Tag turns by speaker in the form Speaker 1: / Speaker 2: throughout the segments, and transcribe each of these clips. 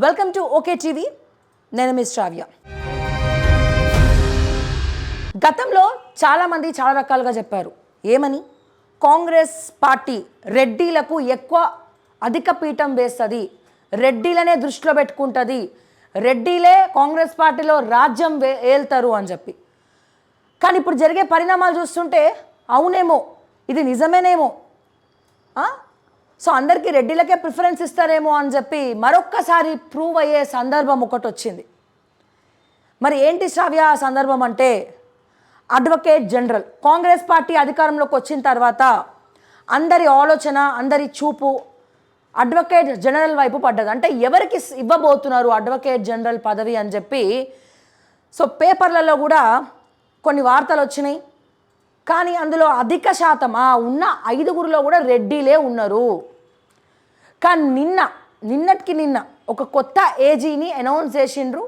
Speaker 1: Welcome to okay TV. నేను miss శ్రావ్య. గతంలో చాలామంది చాలా రకాలుగా చెప్పారు. ఏమని? కాంగ్రెస్ పార్టీ రెడ్డిలకు ఎక్కువ అధిక పీఠం వేస్తుంది, రెడ్డిలనే దృష్టిలో పెట్టుకుంటుంది, రెడ్డిలే కాంగ్రెస్ పార్టీలో రాజ్యం ఏల్తారు అని చెప్పి. కానీ ఇప్పుడు జరిగే పరిణామాలు చూస్తుంటే అవునేమో, ఇది నిజమేనేమో, సో అందరికీ రెడ్డిలకే ప్రిఫరెన్స్ ఇస్తారేమో అని చెప్పి మరొక్కసారి ప్రూవ్ అయ్యే సందర్భం ఒకటి వచ్చింది. మరి ఏంటి శ్రావ్య ఆ సందర్భం అంటే, అడ్వకేట్ జనరల్ కాంగ్రెస్ పార్టీ అధికారంలోకి వచ్చిన తర్వాత అందరి ఆలోచన, అందరి చూపు అడ్వకేట్ జనరల్ వైపు పడ్డది. అంటే ఎవరికి ఇవ్వబోతున్నారు అడ్వకేట్ జనరల్ పదవి అని చెప్పి. సో పేపర్లలో కూడా కొన్ని వార్తలు వచ్చినాయి. కానీ అందులో అధిక శాతం ఉన్న 5గురిలో కూడా రెడ్డిలే ఉన్నారు. కానీ నిన్నటికి నిన్న ఒక కొత్త ఏజీని అనౌన్స్ చేసిండ్రు.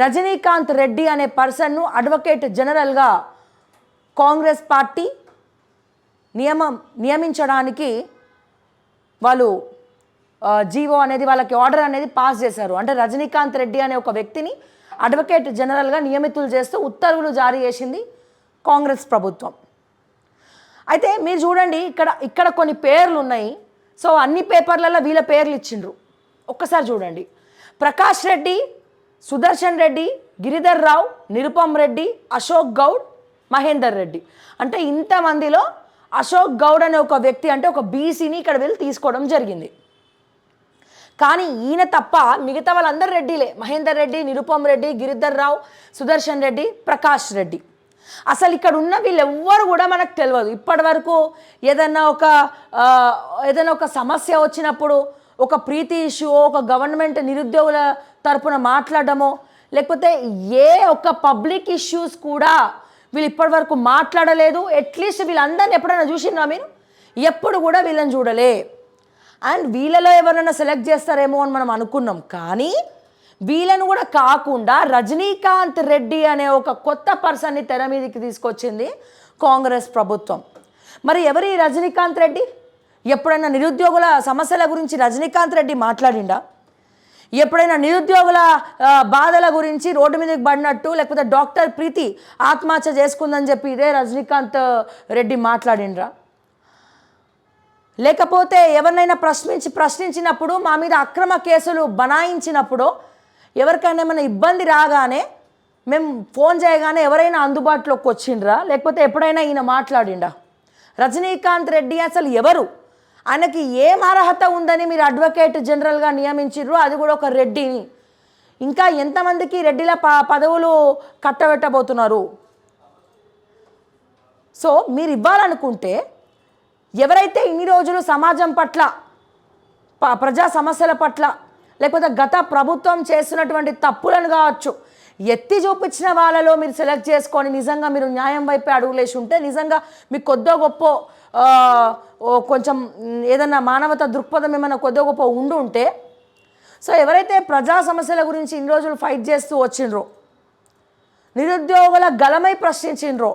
Speaker 1: రజనీకాంత్ రెడ్డి అనే పర్సన్ను అడ్వకేట్ జనరల్గా కాంగ్రెస్ పార్టీ నియమించడానికి వాళ్ళు జీవో అనేది, వాళ్ళకి ఆర్డర్ అనేది పాస్ చేశారు. అంటే రజనీకాంత్ రెడ్డి అనే ఒక వ్యక్తిని అడ్వకేట్ జనరల్గా నియమితులు చేస్తూ ఉత్తర్వులు జారీ చేసింది కాంగ్రెస్ ప్రభుత్వం. అయితే మీరు చూడండి, ఇక్కడ కొన్ని పేర్లు ఉన్నాయి. సో అన్ని పేపర్లలో వీళ్ళ పేర్లు ఇచ్చిండ్రు. ఒక్కసారి చూడండి. ప్రకాష్ రెడ్డి, సుదర్శన్ రెడ్డి, గిరిధర్ రావు, నిరుపమ్ రెడ్డి, అశోక్ గౌడ్, మహేందర్ రెడ్డి. అంటే ఇంతమందిలో అశోక్ గౌడ్ అనే ఒక వ్యక్తి, అంటే ఒక బీసీని ఇక్కడ వెళ్ళి తీసుకోవడం జరిగింది. కానీ ఈయన తప్ప మిగతా వాళ్ళందరూ రెడ్డిలే. మహేందర్ రెడ్డి, నిరుపమ్ రెడ్డి, గిరిధర్ రావు, సుదర్శన్ రెడ్డి, ప్రకాష్ రెడ్డి. అసలు ఇక్కడ ఉన్న వీళ్ళెవ్వరు కూడా మనకు తెలియదు. ఇప్పటి వరకు ఏదైనా ఒక సమస్య వచ్చినప్పుడు, ఒక ప్రీతి ఇష్యూ, ఒక గవర్నమెంట్ నిరుద్యోగుల తరపున మాట్లాడడమో, లేకపోతే ఏ ఒక పబ్లిక్ ఇష్యూస్ కూడా వీళ్ళు ఇప్పటి వరకు మాట్లాడలేదు. అట్లీస్ట్ వీళ్ళందరినీ ఎప్పుడైనా చూసినా మీరు? ఎప్పుడు కూడా వీళ్ళని చూడలే. అండ్ వీళ్ళలో ఎవరైనా సెలెక్ట్ చేస్తారేమో అని మనం అనుకున్నాం. కానీ వీళ్ళను కూడా కాకుండా రజనీకాంత్ రెడ్డి అనే ఒక కొత్త పర్సన్ని తెర మీదకి తీసుకొచ్చింది కాంగ్రెస్ ప్రభుత్వం. మరి ఎవరి రజనీకాంత్ రెడ్డి? ఎప్పుడైనా నిరుద్యోగుల సమస్యల గురించి రజనీకాంత్ రెడ్డి మాట్లాడిండా? ఎప్పుడైనా నిరుద్యోగుల బాధల గురించి రోడ్డు మీదకి పడినట్టు, లేకపోతే డాక్టర్ ప్రీతి ఆత్మహత్య చేసుకుందని చెప్పి ఇదే రజనీకాంత్ రెడ్డి మాట్లాడిండ్రా? లేకపోతే ఎవరినైనా ప్రశ్నించినప్పుడు, మా మీద అక్రమ కేసులు బనాయించినప్పుడు, ఎవరికైనా ఏమైనా ఇబ్బంది రాగానే మేము ఫోన్ చేయగానే ఎవరైనా అందుబాటులోకి వచ్చిండ్రా? లేకపోతే ఎప్పుడైనా ఈయన మాట్లాడిండా? రజనీకాంత్ రెడ్డి అసలు ఎవరు? ఆయనకి ఏం అర్హత ఉందని మీరు అడ్వకేట్ జనరల్గా నియమించిర్రు, అది కూడా ఒక రెడ్డిని? ఇంకా ఎంతమందికి రెడ్డిల పదవులు కట్టబెట్టబోతున్నారు? సో మీరు ఇవ్వాలనుకుంటే, ఎవరైతే ఇన్ని రోజులు సమాజం పట్ల, ప్రజా సమస్యల పట్ల, లేకపోతే గత ప్రభుత్వం చేస్తున్నటువంటి తప్పులను కావచ్చు ఎత్తి చూపించిన వాళ్ళలో మీరు సెలెక్ట్ చేసుకొని నిజంగా మీరు న్యాయం వైపే అడుగులేసి ఉంటే, నిజంగా మీకు కొద్దో గొప్ప కొంచెం ఏదన్నా మానవత దృక్పథం ఏమైనా కొద్దో గొప్ప ఉంటే, సో ఎవరైతే ప్రజా సమస్యల గురించి ఇన్ని రోజులు ఫైట్ చేస్తూ వచ్చిండ్రో, నిరుద్యోగుల గలమై ప్రశ్నించిండ్రో,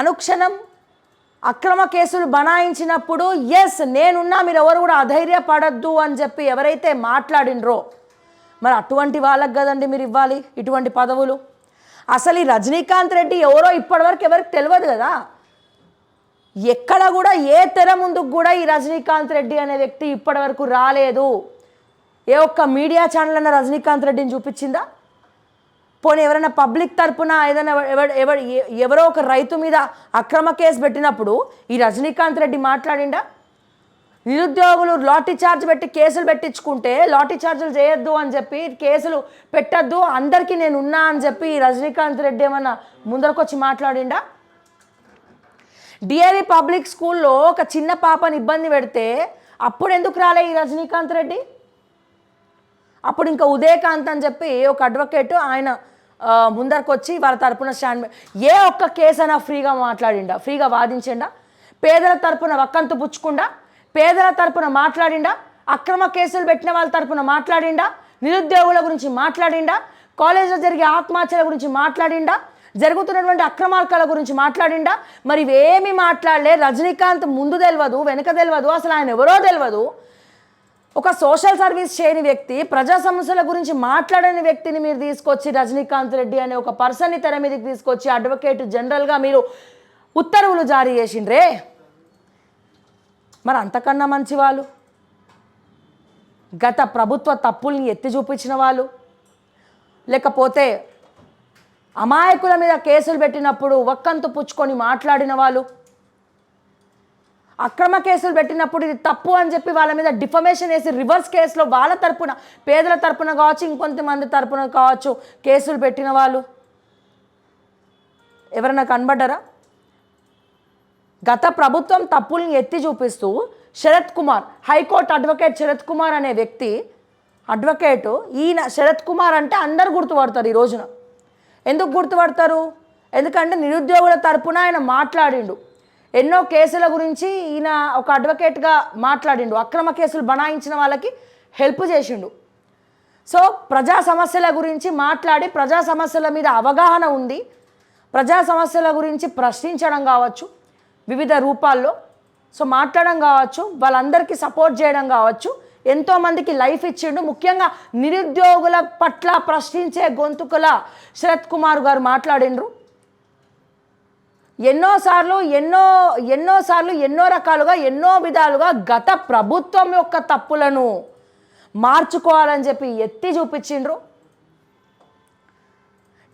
Speaker 1: అనుక్షణం అక్రమ కేసులు బనాయించినప్పుడు ఎస్ నేనున్నా, మీరు ఎవరు కూడా అధైర్యపడద్దు అని చెప్పి ఎవరైతే మాట్లాడినరో, మరి అటువంటి వాళ్ళకి కదండి మీరు ఇవ్వాలి ఇటువంటి పదవులు. అసలు ఈ రజనీకాంత్ రెడ్డి ఎవరో ఇప్పటివరకు ఎవరికి తెలియదు కదా. ఎక్కడ కూడా ఏ తెర ముందుకు కూడా ఈ రజనీకాంత్ రెడ్డి అనే వ్యక్తి ఇప్పటివరకు రాలేదు. ఏ ఒక్క మీడియా ఛానల్ అన్న రజనీకాంత్ రెడ్డిని చూపించిందా? పోనీ ఎవరైనా పబ్లిక్ తరపున ఏదైనా ఎవరో ఒక రైతు మీద అక్రమ కేసు పెట్టినప్పుడు ఈ రజనీకాంత్ రెడ్డి మాట్లాడిండా? నిరుద్యోగులు లాఠీ చార్జ్ పెట్టి కేసులు పెట్టించుకుంటే లాఠీ చార్జులు చేయొద్దు అని చెప్పి, కేసులు పెట్టద్దు, అందరికీ నేను ఉన్నా అని చెప్పి ఈ రజనీకాంత్ రెడ్డి ఏమన్నా ముందరకొచ్చి మాట్లాడిండా? డిఏవి పబ్లిక్ స్కూల్లో ఒక చిన్న పాపని ఇబ్బంది పెడితే అప్పుడు ఎందుకు రాలే ఈ రజనీకాంత్ రెడ్డి? అప్పుడు ఇంకా ఉదయకాంత్ అని చెప్పి ఒక అడ్వకేట్ ఆయన ముందరకు వచ్చి వాళ్ళ తరపున స్టాండ్, ఏ ఒక్క కేసు అయినా ఫ్రీగా మాట్లాడిండా, ఫ్రీగా వాదించిండా? పేదల తరపున వక్కంతు పుచ్చుకుండా పేదల తరపున మాట్లాడిండా? అక్రమ కేసులు పెట్టిన వాళ్ళ తరపున మాట్లాడిండా? నిరుద్యోగుల గురించి మాట్లాడిండా? కాలేజీలో జరిగే ఆత్మహత్యల గురించి మాట్లాడిండా? జరుగుతున్నటువంటి అక్రమార్కాల గురించి మాట్లాడిండా? మరి ఇవేమీ మాట్లాడలే. రజనీకాంత్ ముందు తెలియదు, వెనక తెలియదు, అసలు ఆయన ఎవరో తెలియదు. ఒక సోషల్ సర్వీస్ చేయని వ్యక్తి, ప్రజా సమస్యల గురించి మాట్లాడని వ్యక్తిని మీరు తీసుకొచ్చి రజనీకాంత్ రెడ్డి అనే ఒక పర్సన్ని తెర మీదకి తీసుకొచ్చి అడ్వకేట్ జనరల్గా మీరు ఉత్తర్వులు జారీ చేసిండ్రే. మరి అంతకన్నా మంచి వాళ్ళు, గత ప్రభుత్వ తప్పుల్ని ఎత్తి చూపించిన వాళ్ళు, లేకపోతే అమాయకుల మీద కేసులు పెట్టినప్పుడు ఒక్కంతు పుచ్చుకొని మాట్లాడిన వాళ్ళు, అక్రమ కేసులు పెట్టినప్పుడు ఇది తప్పు అని చెప్పి వాళ్ళ మీద డిఫమేషన్ వేసి రివర్స్ కేసులో వాళ్ళ తరపున, పేదల తరపున కావచ్చు, ఇంకొంతమంది తరపున కావచ్చు కేసులు పెట్టిన వాళ్ళు ఎవరైనా కనబడ్డారా? గత ప్రభుత్వం తప్పుల్ని ఎత్తి చూపిస్తూ శరత్ కుమార్, హైకోర్టు అడ్వకేట్ శరత్ కుమార్ అనే వ్యక్తి, అడ్వకేటు, ఈయన శరత్ కుమార్ అంటే అందరు గుర్తుపడతారు ఈ రోజున. ఎందుకు గుర్తుపడతారు? ఎందుకంటే నిరుద్యోగుల తరపున ఆయన మాట్లాడిండు, ఎన్నో కేసుల గురించి ఈయన ఒక అడ్వకేట్గా మాట్లాడిండు, అక్రమ కేసులు బనాయించిన వాళ్ళకి హెల్ప్ చేసిండు. సో ప్రజా సమస్యల గురించి మాట్లాడి, ప్రజా సమస్యల మీద అవగాహన ఉంది, ప్రజా సమస్యల గురించి ప్రశ్నించడం కావచ్చు వివిధ రూపాల్లో, సో మాట్లాడడం కావచ్చు, వాళ్ళందరికీ సపోర్ట్ చేయడం కావచ్చు, ఎంతోమందికి లైఫ్ ఇచ్చిండు. ముఖ్యంగా నిరుద్యోగుల పట్ల ప్రశ్నించే గొంతుకల శరత్ కుమార్ గారు మాట్లాడిండ్రు. ఎన్నోసార్లు ఎన్నో రకాలుగా ఎన్నో విధాలుగా గత ప్రభుత్వం యొక్క తప్పులను మార్చుకోవాలని చెప్పి ఎత్తి చూపించిండ్రు.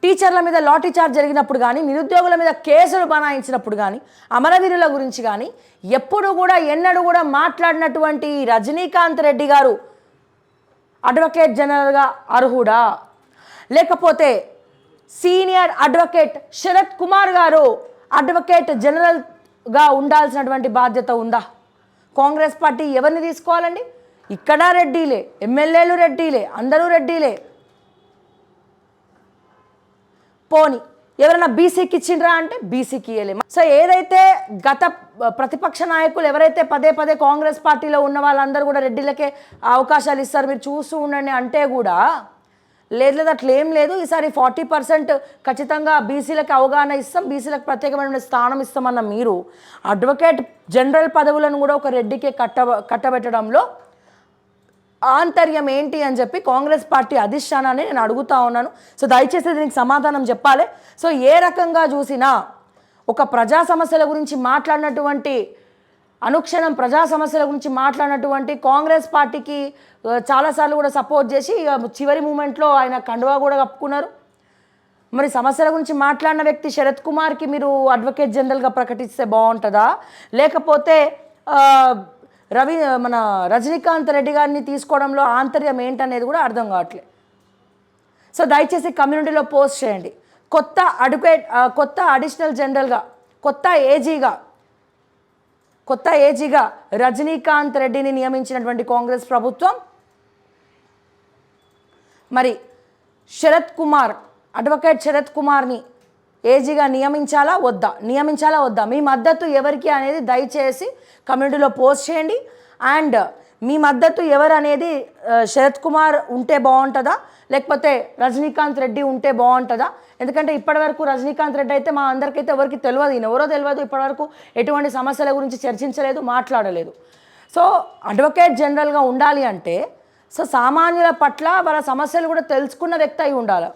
Speaker 1: టీచర్ల మీద లాఠీ చార్జ్ జరిగినప్పుడు కానీ, నిరుద్యోగుల మీద కేసులు బనాయించినప్పుడు కానీ, అమరవీరుల గురించి కానీ ఎప్పుడు కూడా ఎన్నడూ కూడా మాట్లాడినటువంటి రజనీకాంత్ రెడ్డి గారు అడ్వకేట్ జనరల్గా అర్హుడా? లేకపోతే సీనియర్ అడ్వకేట్ శరత్ కుమార్ గారు అడ్వకేట్ జనరల్గా ఉండాల్సినటువంటి బాధ్యత ఉందా? కాంగ్రెస్ పార్టీ ఎవరిని తీసుకోవాలండి? ఇక్కడ రెడ్డిలే, ఎమ్మెల్యేలు రెడ్డిలే, అందరూ రెడ్డిలే. పోని ఎవరైనా బీసీకి ఇచ్చిండ్రా అంటే బీసీకి ఇవ్వలేము. సో ఏదైతే గత ప్రతిపక్ష నాయకులు ఎవరైతే పదే పదే కాంగ్రెస్ పార్టీలో ఉన్న వాళ్ళందరూ కూడా రెడ్డిలకే అవకాశాలు ఇస్తారు, మీరు చూస్తూ ఉండండి అంటే కూడా లేదు, అట్లా ఏం లేదు. ఈసారి 40% ఖచ్చితంగా బీసీలకు అవగాహన ఇస్తాం, బీసీలకు ప్రత్యేకమైన స్థానం ఇస్తామన్న మీరు అడ్వకేట్ జనరల్ పదవులను కూడా ఒక రెడ్డికే కట్టబెట్టడంలో ఆంతర్యం ఏంటి అని చెప్పి కాంగ్రెస్ పార్టీ అధిష్టానాన్ని నేను అడుగుతా ఉన్నాను. సో దయచేసి దీనికి సమాధానం చెప్పాలి. సో ఏ రకంగా చూసినా ఒక ప్రజా సమస్యల గురించి మాట్లాడినటువంటి, అనుక్షణం ప్రజా సమస్యల గురించి మాట్లాడినటువంటి కాంగ్రెస్ పార్టీకి చాలాసార్లు కూడా సపోర్ట్ చేసి చివరి మూమెంట్లో ఆయన కండువా కూడా కప్పుకున్నారు. మరి సమస్యల గురించి మాట్లాడిన వ్యక్తి శరత్ కుమార్కి మీరు అడ్వకేట్ జనరల్గా ప్రకటిస్తే బాగుంటుందా, లేకపోతే మన రజనీకాంత్ రెడ్డి గారిని తీసుకోవడంలో ఆంతర్యం ఏంటనేది కూడా అర్థం కావట్లేదు. సో దయచేసి కమ్యూనిటీలో పోస్ట్ చేయండి. కొత్త అడిషనల్ జనరల్గా, కొత్త ఏజీగా రజనీకాంత్ రెడ్డిని నియమించినటువంటి కాంగ్రెస్ ప్రభుత్వం మరి అడ్వకేట్ శరత్ కుమార్ని ఏజీగా నియమించాలా వద్దా, మీ మద్దతు ఎవరికి అనేది దయచేసి కమ్యూనిటీలో పోస్ట్ చేయండి. అండ్ మీ మద్దతు ఎవరు అనేది శరత్ కుమార్ ఉంటే బాగుంటుందా, లేకపోతే రజనీకాంత్ రెడ్డి ఉంటే బాగుంటుందా? ఎందుకంటే ఇప్పటివరకు రజనీకాంత్ రెడ్డి అయితే మా అందరికైతే ఎవరికి తెలియదు, ఈయన ఎవరో తెలియదు, ఇప్పటివరకు ఎటువంటి సమస్యల గురించి చర్చించలేదు, మాట్లాడలేదు. సో అడ్వకేట్ జనరల్గా ఉండాలి అంటే సో సామాన్యుల పట్ల వాళ్ళ సమస్యలు కూడా తెలుసుకున్న వ్యక్తి అయి ఉండాలి.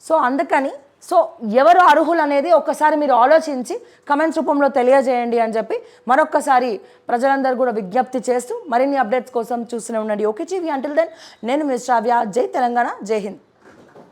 Speaker 1: సో అందుకని ఎవరు అర్హులు అనేది ఒక్కసారి మీరు ఆలోచించి కమెంట్స్ రూపంలో తెలియజేయండి అని చెప్పి మరొక్కసారి ప్రజలందరూ కూడా విజ్ఞప్తి చేస్తూ మరిన్ని అప్డేట్స్ కోసం చూస్తూనే ఉండండి ఓకే టీవీ. అంటిల్ దెన్ నేను మిస్ శ్రావ్య. జై తెలంగాణ, జై హింద్.